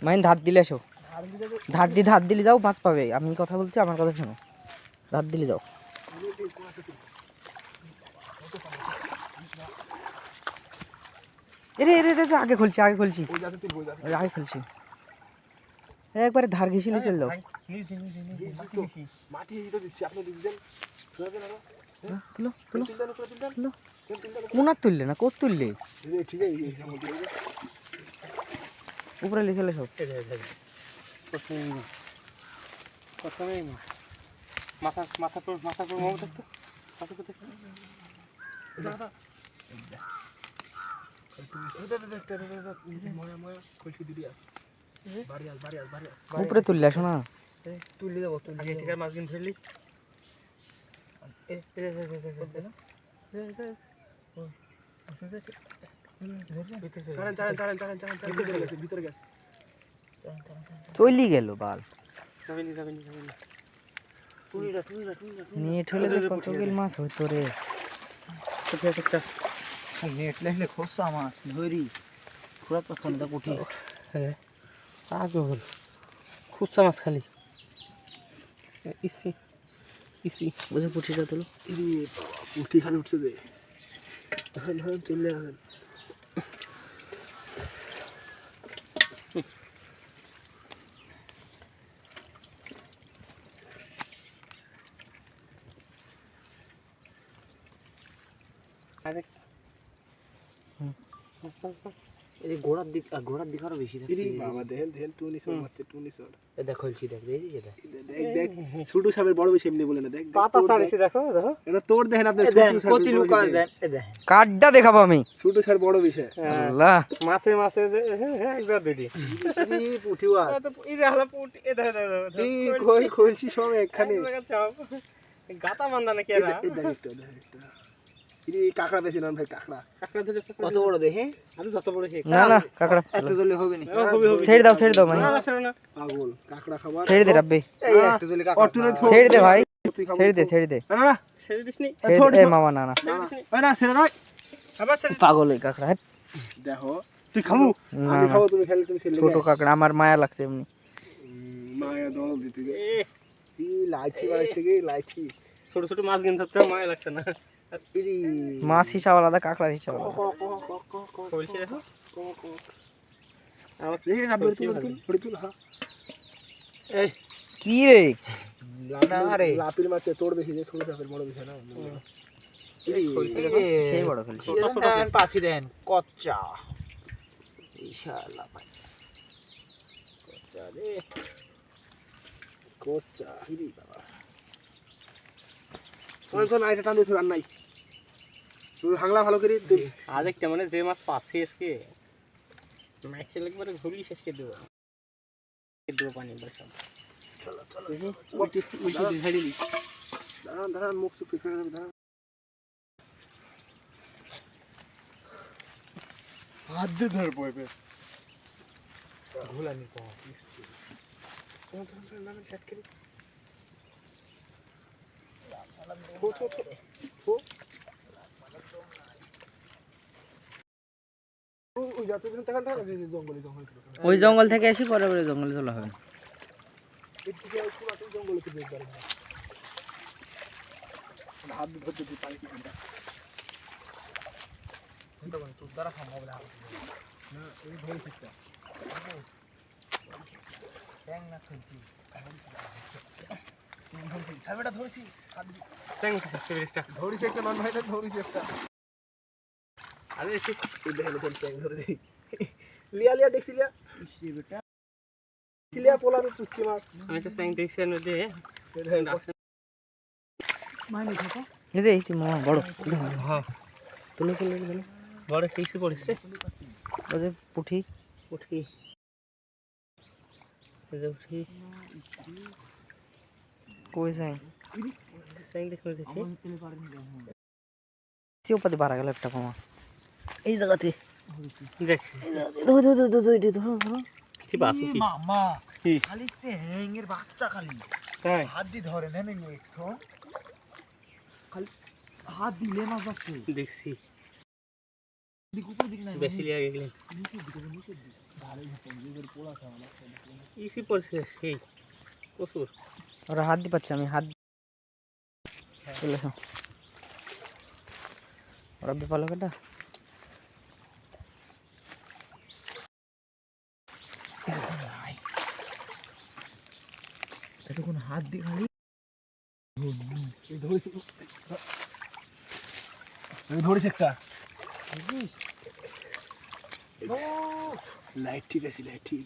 Mine ধার দিলে এসো, ধার দিলে যাও, মাছ পাবে। আমি কথা বলছি, আমার কথা শোনো, ধার দিলে যাও। আগে খুলছি একবারে ধার ঘেসে চল দাও। কোনার তুললে না, কোথ তুললে উপরে লিখে সব মাথা মাথা মাথা উপরে তুললে আসো না, তুললে যাবো। ঠিক মাছ কিনে ফেললি চলি গেল বাল। নেট হলে কত গেল মাছ হইতো রে। নেট লাগলে খোসা মাছ ধরি পুরা পছন্দ পুঁটি। হ্যাঁ আগে হল খুচা মাছ খালি ইসি ইসি বুঝে পুঁটিটা তোলো। পুঁটি খালি উঠছে দে চলে আসেন। গোড়ার দিক আরো বেশি ছোট সাপের বড় বেশি এমনি বলে না। দেখ তোর দেখেন আপনার কাঠটা দেখাবো আমি। ছোট সার বড় বিষয় মাছে মাছে খুলছি সব এখানে গাতা বান্ধা নাকি কাঁকড়া বেশি ভাই। কাঁকড়া কত বড় দেখে যত বড় না না কাঁকড়া এত জলে হবে না। ছেড়ে দাও ভাই, পাগল কাঁকড়া খাবার ছেড়ে দে রাব্বি। এই একটু জলে কাঁকড়া ছেড়ে দে ভাই, ছেড়ে দে না না ছেড়ে দিসনি। এ মামা না না ওই না ছেড়ে নয় আবার ছেড়ে। পাগল এই কাঁকড়া দেখো তুই খাবো আমি খাবো তুমি খেলে তুমি ছেড়ে। ছোট কাঁকড়া আমার মায়া লাগছে এমনি মায়া দল দিতে কি লাইচি বাড়াইছে কি লাইচি। ছোট ছোট মাছ কিনতে তো মায়া লাগছে না। মাছ হিসাব আলাদা, কাঁকড়ার হিসাব আলাদা। কি রে লাপির মাছে তোর বেশি যে ছোট চাপের বড় বেশি না সেই বড় ফেলছি। পাশি দেন কচ্চা ইনশাআল্লাহ ভাই কচ্চা রে কচ্চা হিরি বাবা। শোন আইটা টান দিতে আর নাই তুই হাংলা ভালো করে আজ একটা মানে যে মাছ পাচ্ছে আজকে ম্যাক্সে একবারে ঘুরি শেষ করে দেবো পানি বসা। চলো চলো উল্টি ঝাড়ি দি দাঁড়ান মুখ চুপ করে দাঁড়ান। হাত দিয়ে ধরে পড়বে ঘোলানি পাওয়া মিষ্টি নামেন সেট করি ওই জঙ্গল থেকে এসে পরে পরে জঙ্গলে চলা হবে। লিয়া লিয়া দেখছিলিয়া বেটা সিলিয়া পোলা আমি চুচ্চি মাছ আমি তো স্যাং দেখছি না দে মাইনে থাকা এই যে এই মামা বড় হ্যাঁ তুমি কি লাগবে বড় কিছু পড়িস রে ওই যে পুঁটি পুঁটি এই যে পুঁটি কই স্যাং স্যাং দেখো দেখি সে উপরে বাড়া গেল একটা মামা এই জায়গাতে দেখ ধরো কি বাসু কি মামা খালি স্যাঙের বাচ্চা খালি হাত দিয়ে ধরে নেন একটু খালি হাত দিলে মাছ যাচ্ছে দেখছি দিক উপর দিক নাই বেশি লিয়ে গেলেন নিচের দিক ধারে নিজের পোড়া খাওয়া না ইসি পড়ছে সেই প্রচুর ওরা হাত দিয়ে পাচ্ছে আমি হাত চলে ওরা বেপালো কেটা এতক্ষণ হাত দিয়ে খালি ধরেছে একটা লাইট ঠিক আছে লাইট ঠিক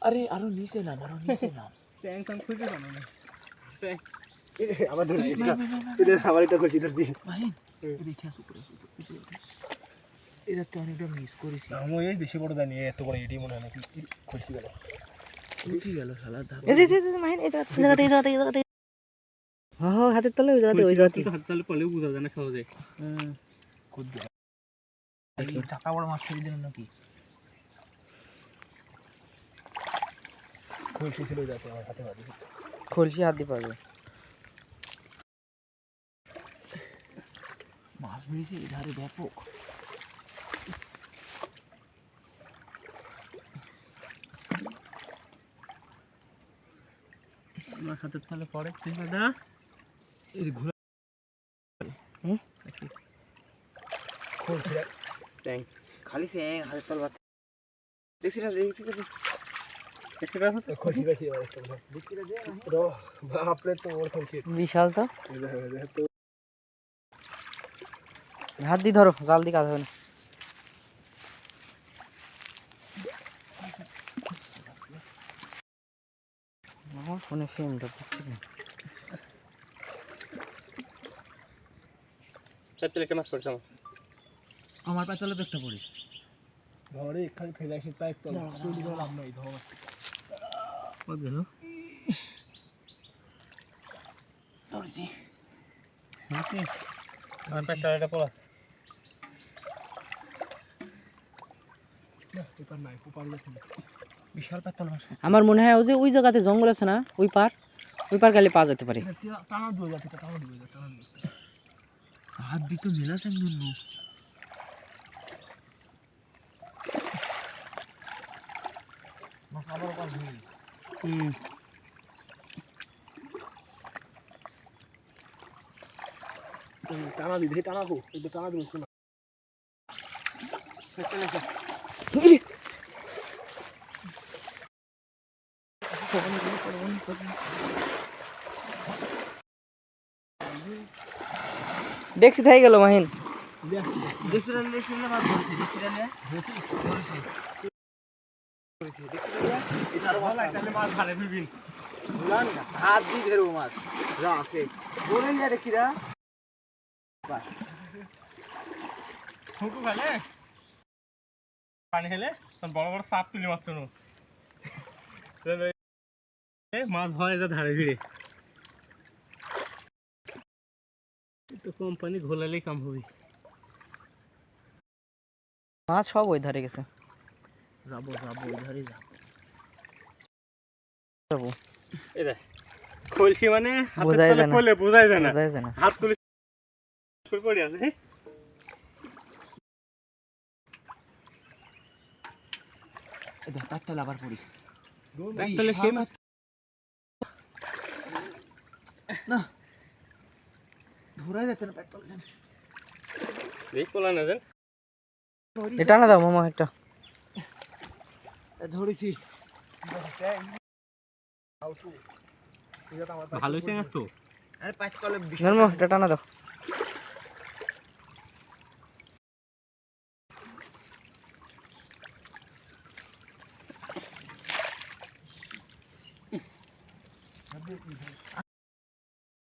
আরে আরো নিচে নাম স্যাং স্যাং খুঁজে জানো না আবার ধরছি এটা আবার এটা করছি ধরছি মাহিন দেখে আসো করে এটা তো অনেকটা মিস করেছি আমি এই দেশে বড় জানি এত বড় এডি মনে হয় না কি খুঁজছি গেল উঠি গেল শালা ধাপ এই মাহিন এই জায়গাতে হ্যাঁ হাতের তলে ওই জায়গাতে হাত তলে পড়লেও বোঝা যায় না সহজে খুদ দেখি টাকা বড় মাছ ছেড়ে দিলেন নাকি খুলছি ছিল যাতে আমার হাতে পাবি খুলছি হাত দিয়ে পারবে মাছ বেরিয়েছে এধারে ব্যাপক আমার হাতের তলে পড়ে ঠিক না এই ঘোরা খুলছি স্যাং খালি স্যাং হাতের তল বাত দেখছি না বিশাল তো হাত দিয়ে ধরো জাল দিয়ে কাজ হবে না আমার ফোনে ফ্রেমটা দিচ্ছে না মাছ পড়ছে আমার পাতলে তো একটা পড়িস ধরে এখানে ফেলে আসি তাই তো চলে যাওয়া লাভ নাই ধর কত গেল ধরেছি নাকি আর পেটটা পড়া না পেপার নাই পেপার গেছে বিশাল পাতল মাছ আমার মনে হয় ওই জায়গাতে জঙ্গল আছে না ওই পার গেলে পাওয়া যেতে পারে টানা দিয়ে যাচ্ছে হাত দিয়ে তো মেলা সঙ্গে আবার ওপার ঘুরে টানা দিদি টানা হোক একটু টানা দিব শোনা দেখছি থাই গেল মাহিন হাত দিয়ে ধরবো মাছ যা আছে বলে নিয়ে দেখছি না পানি খেলে বড় বড় চাপ তুলে মারছ মাছ হয় যা ধারে ভিড়ে তো কোম্পানি ঘোলালেই কাম হবে মাছ সব ওই ধারে গেছে যাবো ওই ধারে যাবো এটা খোলছি মানে বোঝাই যায় না বোঝাই যায় না হাত তুলে পড়ে আছে দেখ পাতলা আবার পড়িস তাহলে সেই মাছ না ধরাই যাচ্ছে না পাতলা জান দেখ পোলা না জান এটা না দাও মামা একটা ধরেছি ভালো হয়েছে না তো আরে পাতলা বিশাল মাছ এটা টানা দাও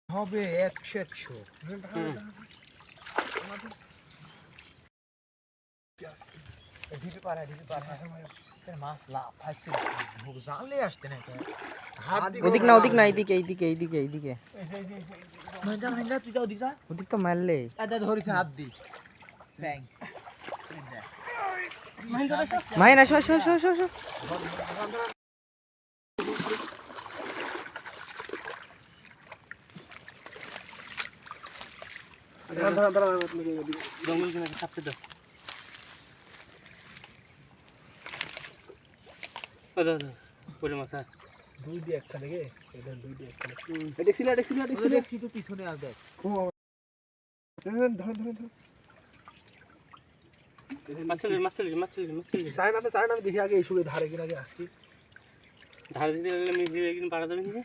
হবে 100 মাছ লাভ আছে জালে আসতে না ওদিক না এইদিকে তুই যাও দিছা ওদিক তো মারলে ধরিস হাত দি মাহিনা শো শো শো শো শো জঙ্গল কিনা চাপতে দাও পরে মাথা দুই দিয়ে একটা দেখে দুই দিয়ে একটা দেখছি তো পিছনে আর দেখ মাছলি দেখি আগে এই সুরে ধারে কিনা আগে আসছি ধারে দিতে গেলে মিশিয়ে একদিন পাড়া যাবে কিনা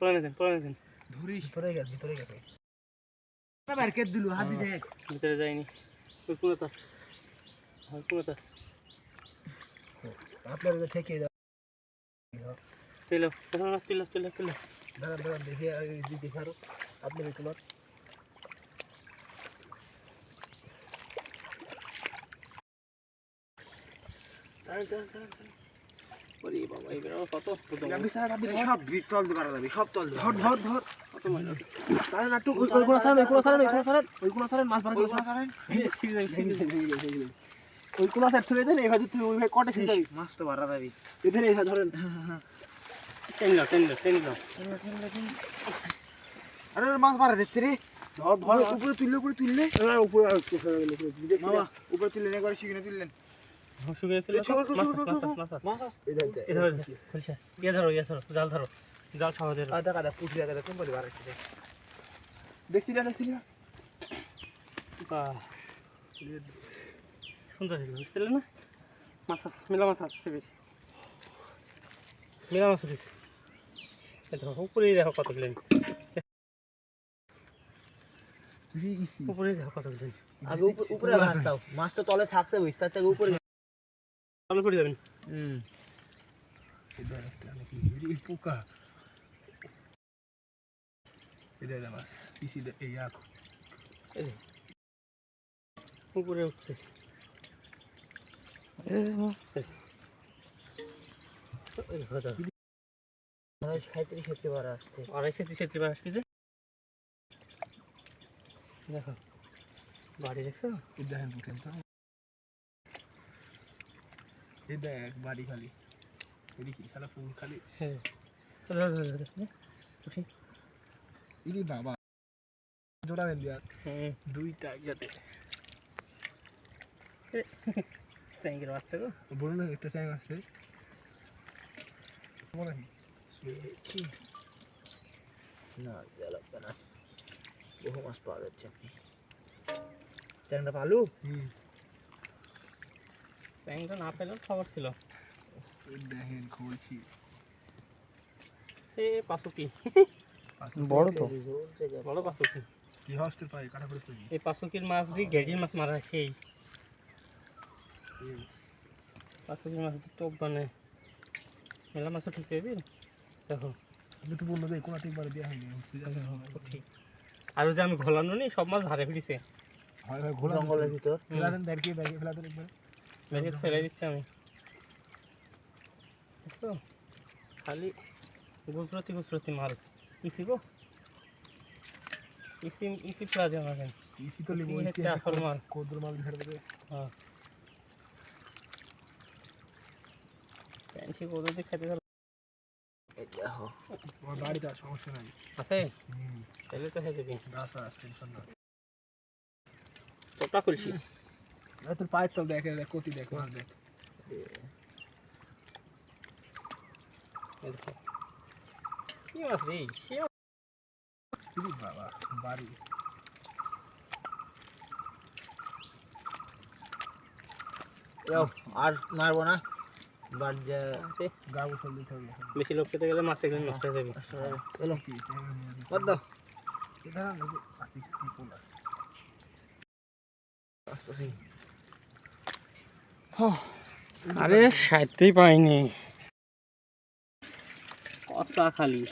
পড়ে নেন ধরি ভিতরে গেছে মার্কেট দিলু হাত দি দেখ ভিতরে যায়নি ওই পুরোটা আপনার ঠেকে যাও তেল দাঁড়ান দেখি দেখি আরো আপনার তোমার কত সব তল ধর মাছ তো বাড়া যাবি এখানে ধরেন আরে মাছ বাড়া দিচ্ছে রে ধর উপরে তুললে উপরে তুললে করে শিখে তুললেন জাল সহজে সুন্দর বুঝতে না মাছ মেলা মাছ আসছে বেশি মেলা মাছ উঠেছে উপরে দেখো কত গেলেন উপরে দেখো কত গেলেন আগে উপরে মাছ দাও মাছটা তলে থাকছে বুঝতে থেকে উপরে চালু করে যাবেন পোকা মাছ উপরে উঠছে দেখো বাড়ি দেখছো দেখেন উঠেন তো এই দেখ বাড়ি খালি এদিকে সারা ফুল খালি হ্যাঁ বাবা জোড়া নেন দিয়া দুইটা একসাথে স্যাঙ্গের বাচ্চা গো বলুন না একটা স্যাঙ্গ আছে মনে হয় না লাগবে না বহু মাছ পাওয়া যাচ্ছে চ্যাংটা পালু স্যাঙ্গটা না পেলেও খবর ছিল দেখেন খবরছি এ পাশুকি বড় তো বড় পাশুকি কি হস্টেল পাই কাটা করিস নাকি এই পাশুকির মাছ দিয়ে গেড়ির মাছ মারা সেই পাশুকির মাছ টপ বানে মেলা মাছও ঠিক পেবি দেখো আমি তো বললো যে কোনো একবার দেওয়া হয়নি ঠিক আর যে আমি ঘোলানো নি সব মাছ ধারে ফিরিছে জঙ্গলের ভিতর ফেলা দেন ব্যাগে ফেলা দেন একবার ব্যাগে ফেলে দিচ্ছি আমি বুঝছো খালি গুজরাতি মাল ইসি গো ইসি প্লাজা মাল ইসি তো লিবো ইসি আসল মাল কোদর মাল ছেড়ে দেবে হ্যাঁ পেন্সি কোদর দিয়ে খেতে গেল এই দেখো আমার বাড়িতে সমস্যা নাই আছে তাহলে তো হয়ে যাবে আচ্ছা টেনশন না তোটা খুলছি তোর পায়ের তল দেখে দেখ কতি দেখ মাছ দেখ কি মাছ রে বাবা বাড়ি আর মারবো না বেশি লোক খেতে গেলে মাছ এখানে নষ্ট হয়ে যাবে আরে সাইতেই পাইনি কথা খালি